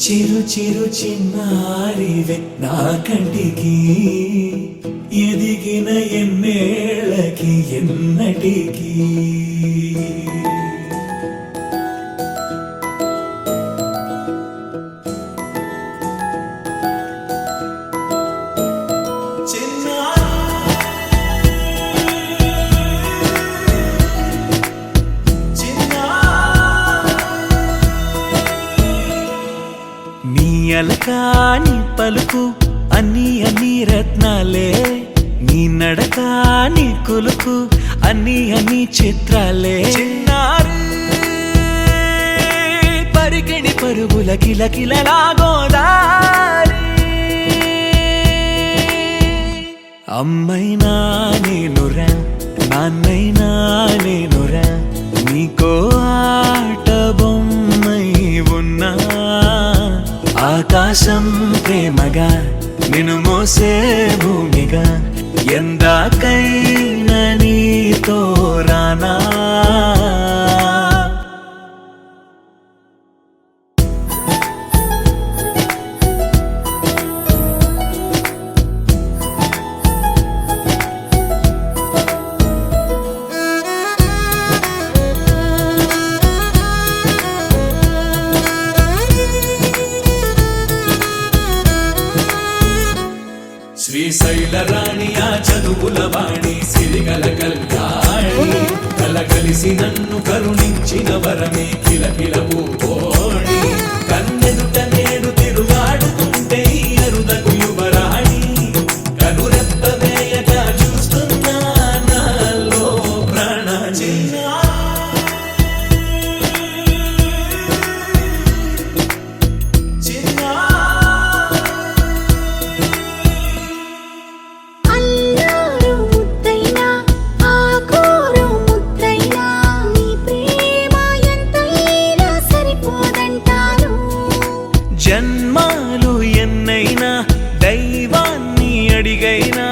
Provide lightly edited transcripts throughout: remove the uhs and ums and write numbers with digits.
చిరు చిరు చిన్నారివే నా కంటికి ఎదిగిన ఎన్నేళ్ళకి ఎన్నటికి అలకాని పలుకు అన్ని అన్ని రత్నాలే నీ నడక నీ కులుకు అన్ని అన్ని చిత్రాలే చిన్నారు పరికిణి పరుగుల కిలకిలలా గోదారి అమ్మైనా నేనురా నాన్నైనా నేనురా నీకో ఆట బొమ్మై ఉన్నా ఆకాశం ప్రేమగా నిన్ను మోసే భూమిగా ఎందాకైనా నీతో రానా శ్రీశైల రాణి ఆ చదువుల వాణి సిరిగల కళ్యాణి కలగలిసి నన్ను కరుణించిన వరమే కిలకిల పూకోణి కన్నెదుట నేడు తిరుగాడుతుంటే అరుదకు యువరాణి కనురెప్ప వేయగా చూస్తున్నా నాలో ప్రాణ జన్మాలు ఎన్నైనా దైవాన్ని అడిగైనా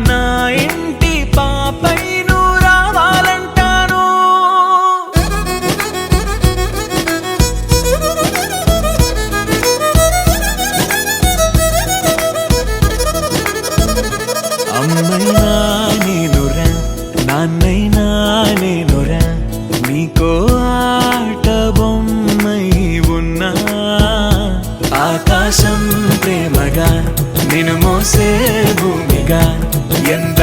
నా ఇంటి పాపై నువ్వు రావాలంటాను అమ్మైనా నేనురా నాన్నైనా నేనురా నీకో ఆట బొమ్మై ఉన్నా ఆకాశం ప్రేమగా నిన్ను మోసే భూమిగా ఎంత